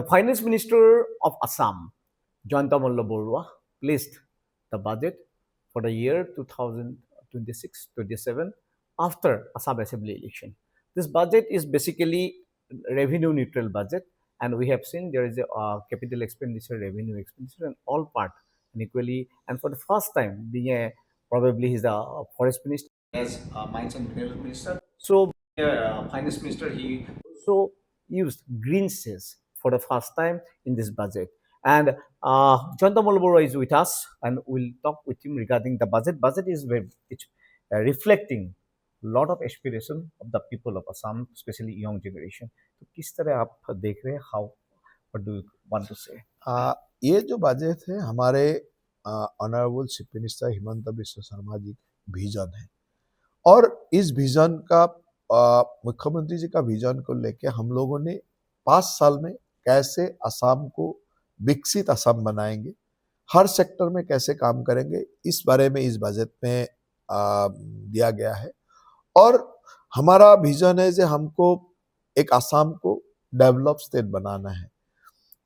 Finance Minister of Assam, Jayanta Malla Borua, placed the budget for the year 2026-27 after Assam Assembly election. This budget is basically revenue neutral budget, and we have seen there is a capital expenditure, revenue expenditure, and all part and equally. And for the first time, being a probably he's a forest minister as mines and mineral minister. So finance minister, he also used green sales for the first time in this budget. And Jayanta Malla is with us, and we'll talk with him regarding the budget. Budget is it's reflecting a lot of aspiration of the people of Assam, especially young generation. तो किस तरह आप देख रहे हैं? How, what do you want to say? ये जो budget है हमारे honourable chief minister Himanta Biswa Sarma ji vision है, और इस विजन का मुख्यमंत्री जी का विजन को लेके हम लोगों ने 5 साल में कैसे असम को विकसित असम बनाएंगे, हर सेक्टर में कैसे काम करेंगे, इस बारे में इस बजट में दिया गया है। और हमारा विजन है कि हमको एक असम को डेवलप स्टेट बनाना है,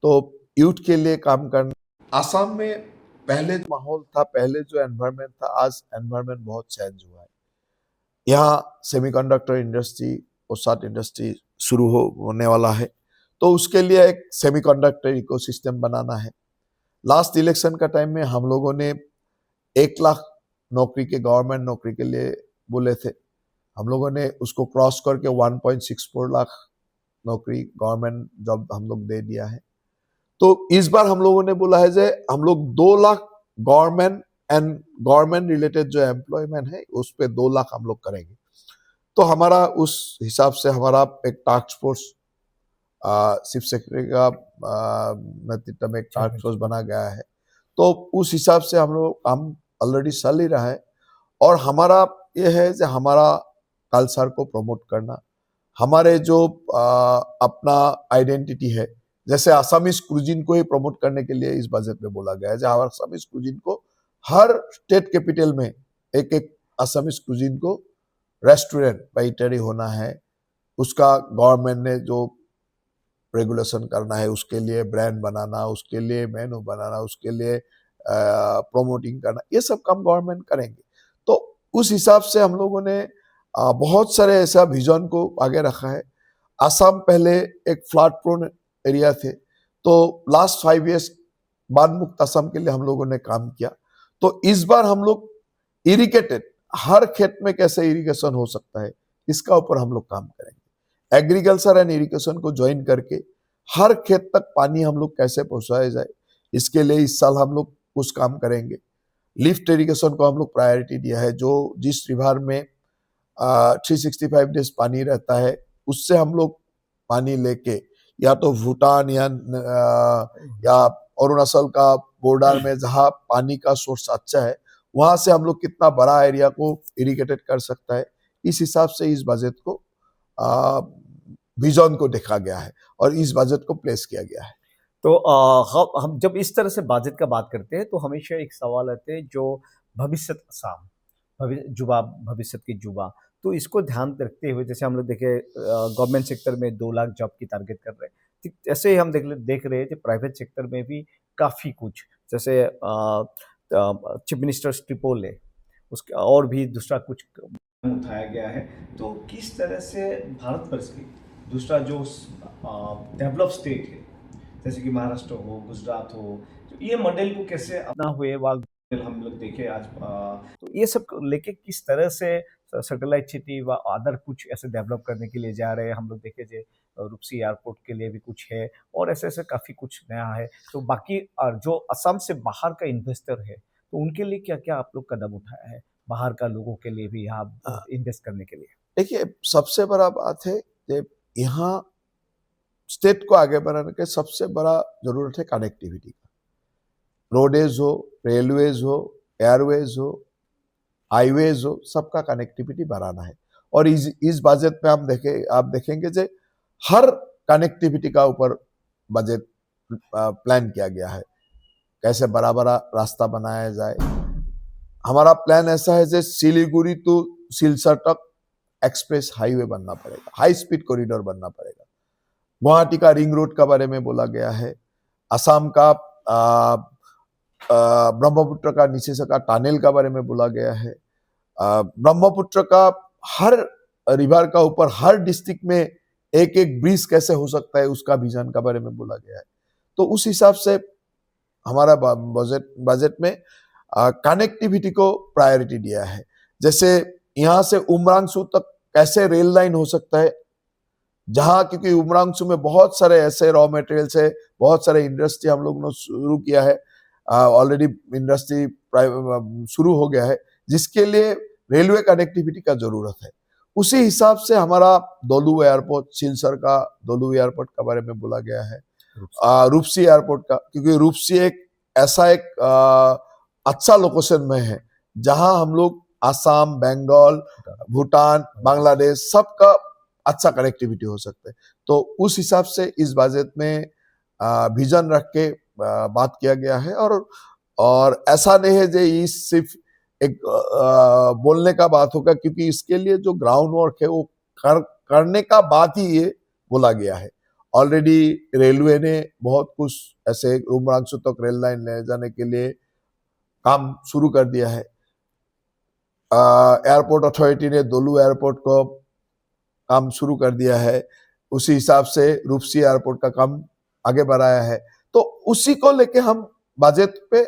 तो यूथ के लिए काम करना। असम में पहले जो माहौल था, पहले जो एनवायरनमेंट था, आज एनवायरनमेंट बहुत चेंज हुआ है। यहाँ सेमीकंडक्टर इंडस्ट्री और साथ इंडस्ट्री शुरू होने वाला है, तो उसके लिए एक सेमीकंडक्टर इकोसिस्टम बनाना है। लास्ट इलेक्शन का टाइम में हम लोगों ने 1 लाख नौकरी के गवर्नमेंट नौकरी के लिए बोले थे, हम लोगों ने उसको क्रॉस करके 1.64 लाख नौकरी गवर्नमेंट जॉब हम लोग दे दिया है। तो इस बार हम लोगों ने बोला है कि हम लोग 2 lakh government and government related जो एम्प्लॉयमेंट है उस पे 2 लाख हम लोग करेंगे। तो हमारा उस हिसाब से हमारा एक टास्क फोर्स चीफ सेक्रेटरी का नेतृत्व में एक टास्क फोर्स बना गया है, तो उस हिसाब से हम लोग काम ऑलरेडी चल ही रहा है। और हमारा ये है कि हमारा कल्चर को प्रमोट करना, हमारे जो अपना आइडेंटिटी है, जैसे आसामीज क्रूजिन को ही प्रमोट करने के लिए इस बजट में बोला गया है, जहाँ आसामीज क्रूजिन को हर स्टेट कैपिटल में एक एक आसामीज क्रूजिन को रेस्टोरेंट बाइटरी होना है। उसका गवर्नमेंट ने जो रेगुलेशन करना है, उसके लिए ब्रांड बनाना, उसके लिए मेनू बनाना, उसके लिए प्रोमोटिंग करना, ये सब काम गवर्नमेंट करेंगे। तो उस हिसाब से हम लोगों ने बहुत सारे ऐसा विजन को आगे रखा है। असम पहले एक फ्लड प्रोन एरिया थे, तो लास्ट 5 इयर्स बाढ़ मुक्त असम के लिए हम लोगों ने काम किया। तो इस बार हम लोग इरिगेटेड, हर खेत में कैसे इरिगेशन हो सकता है, इसका ऊपर हम लोग काम करेंगे। एग्रीकल्चर एंड इरिगेशन को ज्वाइन करके हर खेत तक पानी हम लोग कैसे पहुंचाया जाए, इसके लिए इस साल हम लोग कुछ काम करेंगे। लिफ्ट इरिगेशन को हम लोग प्रायोरिटी दिया है, जो जिस रिवर में 365 डेज पानी रहता है, उससे हम लोग पानी लेके या तो भूटान या अरुणाचल का बॉर्डर में जहाँ पानी का सोर्स अच्छा है, वहां से हम लोग कितना बड़ा एरिया को इरिगेटेड कर सकता है, इस हिसाब से इस बजट को विजन को देखा गया है और इस बजट को प्लेस किया गया है। तो हम जब इस तरह से बजट का बात करते हैं तो हमेशा एक सवाल आते हैं, जो भविष्य असम, भविष्य की युवा, तो इसको ध्यान रखते हुए जैसे हम लोग देखे गवर्नमेंट सेक्टर में 2 लाख जॉब की टारगेट कर रहे हैं, ठीक ऐसे ही हम देख रहे हैं कि प्राइवेट सेक्टर में भी काफ़ी कुछ, जैसे चीफ मिनिस्टर ट्रिपोल है, उसके और भी दूसरा कुछ उठाया गया है। तो किस तरह से भारत वर्ष की दूसरा जो डेवलप स्टेट है, जैसे कि महाराष्ट्र हो, गुजरात हो, तो ये मॉडल को कैसे अपना हुए हम लोग देखे आज, तो ये सब लेके किस तरह से सैटेलाइट सिटी व अदर कुछ ऐसे डेवलप करने के लिए जा रहे हैं। हम लोग देखे जे रूपसी एयरपोर्ट के लिए भी कुछ है, और ऐसे ऐसे काफ़ी कुछ नया है। तो बाकी जो असम से बाहर का इन्वेस्टर है, तो उनके लिए क्या क्या आप लोग कदम उठाया है, बाहर का लोगों के लिए भी यहाँ इन्वेस्ट करने के लिए? देखिए, सबसे बड़ा बात है कि यहाँ स्टेट को आगे बढ़ाने के सबसे बड़ा जरूरत है कनेक्टिविटी का। रोडेज हो, रेलवेज हो, एयरवेज हो, हाईवेज हो, सबका कनेक्टिविटी बढ़ाना है। और इस बजट में आप देखेंगे जो हर कनेक्टिविटी का ऊपर बजट प्लान किया गया है, कैसे बड़ा बड़ा रास्ता बनाया जाए। हमारा प्लान ऐसा है जो सिलीगुड़ी टू सिलचर तक एक्सप्रेस हाईवे बनना पड़ेगा, हाई स्पीड कॉरिडोर बनना पड़ेगा। गुवाहाटी का रिंग रोड का बारे में बोला गया है, असम का ब्रह्मपुत्र का नीचे से का टनल का बारे में बोला गया है, ब्रह्मपुत्र का हर रिवर का ऊपर हर डिस्ट्रिक्ट में एक एक ब्रिज कैसे हो सकता है उसका विजन का बारे में बोला गया है। तो उस हिसाब से हमारा बजट में कनेक्टिविटी को प्रायोरिटी दिया है। जैसे यहाँ से उमरांगसू तक कैसे रेल लाइन हो सकता है, जहां क्योंकि उमरांगसू में बहुत सारे ऐसे रॉ मटेरियल्स है, बहुत सारे इंडस्ट्री हम लोग ने शुरू किया है, ऑलरेडी इंडस्ट्री शुरू हो गया है, जिसके लिए रेलवे कनेक्टिविटी का जरूरत है। उसी हिसाब से हमारा दोलू एयरपोर्ट, सिलसर का दोलू एयरपोर्ट का बारे में बोला गया है, रूपसी एयरपोर्ट का, क्योंकि रूपसी एक ऐसा एक अच्छा लोकेशन में है जहां हम लोग आसाम, बंगाल, भूटान, बांग्लादेश सबका अच्छा कनेक्टिविटी हो सकता है। तो उस हिसाब से इस बजट में विजन रख के बात किया गया है। और ऐसा नहीं है जो ये सिर्फ एक बोलने का बात होगा, क्योंकि इसके लिए जो ग्राउंड वर्क है वो करने का बाद ही ये बोला गया है। ऑलरेडी रेलवे ने बहुत कुछ ऐसे उमरांगसू तक रेल लाइन ले जाने के लिए काम शुरू कर दिया है। एयरपोर्ट अथॉरिटी ने दोलू एयरपोर्ट को काम शुरू कर दिया है, उसी हिसाब से रूपसी एयरपोर्ट का काम आगे बढ़ाया है। तो उसी को लेके हम बजट पे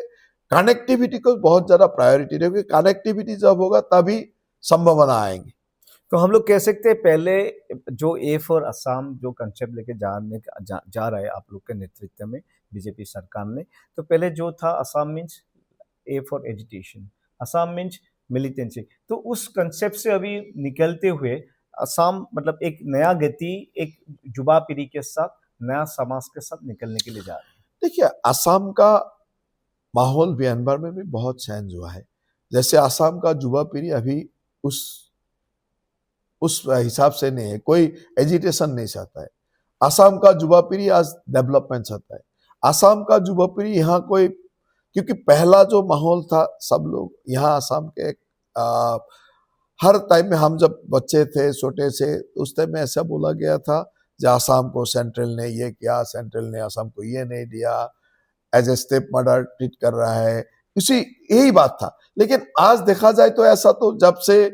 कनेक्टिविटी को बहुत ज्यादा प्रायोरिटी देंगे। कनेक्टिविटी जब होगा तभी संभावना आएंगी। तो हम लोग कह सकते हैं पहले जो ए फॉर असम जो कंसेप्ट लेके जा रहा है आप लोग के नेतृत्व में बीजेपी सरकार ने, तो पहले जो था Assam means A for agitation, Assam means militancy, तो उस कंसेप्ट से अभी निकलते हुए असम मतलब एक नया गति, एक युवा पीढ़ी के साथ, नया समाज के साथ निकलने के लिए जा रहे हैं। देखिए, असम का माहौल म्यांमार में भी बहुत चेंज हुआ है। जैसे असम का युवा पीढ़ी अभी उस हिसाब से नहीं है, कोई एजिटेशन नहीं चाहता है। असम का युवा पीढ़ी आज डेवलपमेंट चाहता है। असम का युवा पीढ़ी यहाँ कोई, क्योंकि पहला जो माहौल था सब लोग यहाँ असम के हर टाइम में, हम जब बच्चे थे छोटे से उस टाइम में ऐसा बोला गया था जो असम को सेंट्रल ने ये किया, सेंट्रल ने असम को ये नहीं दिया, as a step mother treat कर रहा है, इसी यही बात था। लेकिन आज देखा जाए तो ऐसा तो जब से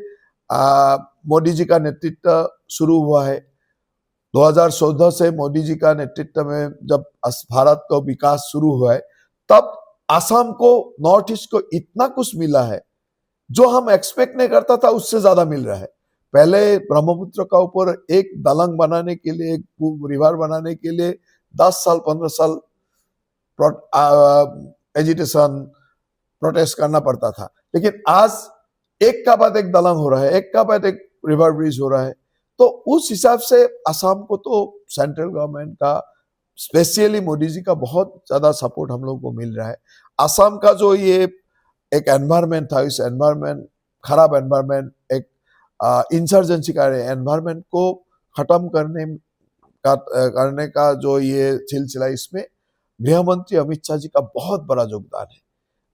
मोदी जी का नेतृत्व शुरू हुआ है, 2014 से मोदी जी का नेतृत्व में जब भारत का विकास शुरू हुआ है, तब असम को, नॉर्थ ईस्ट को इतना कुछ मिला है जो हम एक्सपेक्ट नहीं करता था, उससे ज्यादा मिल रहा है। पहले ब्रह्मपुत्र का ऊपर एक दलंग बनाने के लिए, एक रिवर बनाने के लिए 10 साल 15 साल एजिटेशन, प्रोटेस्ट करना पड़ता था। लेकिन आज एक का बाद एक दलंग हो रहा है, एक का बाद एक रिवर ब्रिज हो रहा है। तो उस हिसाब से असम को तो सेंट्रल गवर्नमेंट का, स्पेशली मोदी जी का बहुत ज्यादा सपोर्ट हम लोग को मिल रहा है। असम का जो ये एक एनवायरमेंट था, इस एनवायरमेंट, खराब एनवायरमेंट, एक इंसर्जेंसी का एनवायरमेंट को खत्म करने का जो ये सिलसिला, इसमें गृह मंत्री अमित शाह जी का बहुत बड़ा योगदान है।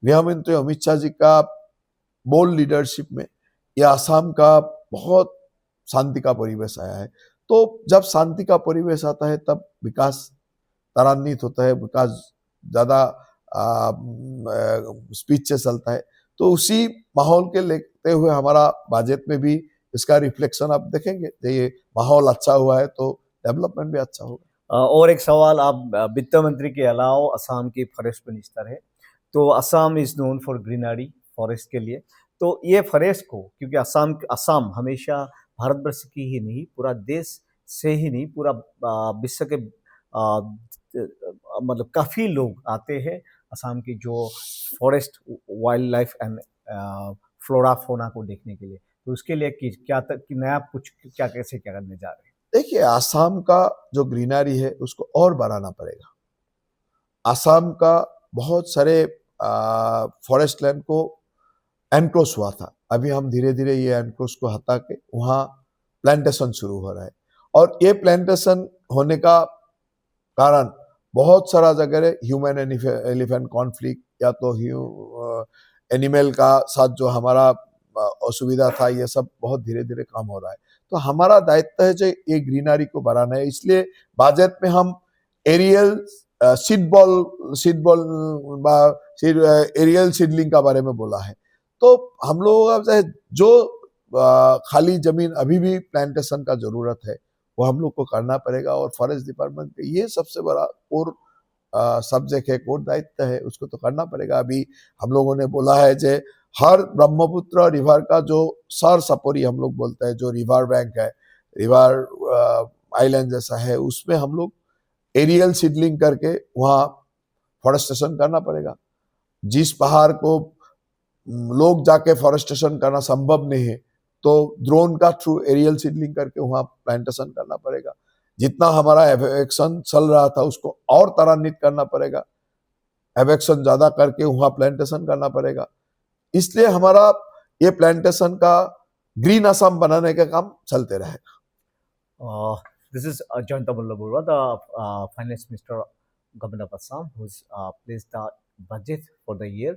गृह मंत्री अमित शाह जी का बोल्ड लीडरशिप में यह असम का बहुत शांति का परिवेश आया है। तो जब शांति का परिवेश आता है तब विकास त्वरान्वित होता है, विकास ज्यादा स्पीड से चलता है। तो उसी माहौल के लेते हुए हमारा बजट में भी इसका रिफ्लेक्शन आप देखेंगे। ये माहौल अच्छा हुआ है तो डेवलपमेंट भी अच्छा होगा। और एक सवाल, आप वित्त मंत्री के अलावा असम के फॉरेस्ट मिनिस्टर है, तो Assam is known for greenery, forest के लिए। तो ये फॉरेस्ट को, क्योंकि असम हमेशा भारतवर्ष की ही नहीं, पूरा देश से ही नहीं, पूरा विश्व के मतलब काफ़ी लोग आते हैं असम की जो forest, wild life and flora fauna को देखने के लिए। तो उसके लिए क्या नया कुछ क्या कैसे क्या करने जा रहे हैं? देखिए, आसाम का जो ग्रीनरी है उसको और बढ़ाना पड़ेगा। आसाम का बहुत सारे फॉरेस्ट लैंड को एनक्रोच हुआ था, अभी हम धीरे धीरे ये एनक्रोच को हटा के वहाँ प्लांटेशन शुरू हो रहा है। और ये प्लांटेशन होने का कारण बहुत सारा जगह है, ह्यूमन एलिफेंट कॉन्फ्लिक्ट, या तो एनिमल का साथ जो हमारा असुविधा था, ये सब बहुत धीरे धीरे कम हो रहा है। तो हमारा दायित्व है जो ये ग्रीनरी को बढ़ाना है। इसलिए बजट में हम aerial seed ball aerial seedling का बारे में बोला है। तो हम लोगों का जो खाली जमीन अभी भी प्लांटेशन का जरूरत है वो हम लोग को करना पड़ेगा, और फॉरेस्ट डिपार्टमेंट का ये सबसे बड़ा और सब्जेक्ट है, कोर दायित्व है, उसको तो करना पड़ेगा। अभी हम लोगों ने बोला है जे हर ब्रह्मपुत्र रिवर का जो सर सपोरी हम लोग बोलते हैं, जो रिवर बैंक है, रिवर आइलैंड जैसा है, उसमें हम लोग एरियल सीडलिंग करके वहाँ फॉरेस्टेशन करना पड़ेगा। जिस पहाड़ को लोग जाके फॉरेस्टेशन करना संभव नहीं है, तो ड्रोन का थ्रू एरियल सीडलिंग करके वहाँ प्लांटेशन करना पड़ेगा। जितना हमारा एवेक्शन चल रहा था उसको और त्वरान्वित करना पड़ेगा, एवेक्शन ज्यादा करके वहाँ प्लांटेशन करना पड़ेगा। इसलिए हमारा ये प्लांटेशन का ग्रीन असम बनाने का काम चलते रहेगा। This is Jayanta Mullabura, the Finance Minister, Government of Assam, who's placed the budget for the year.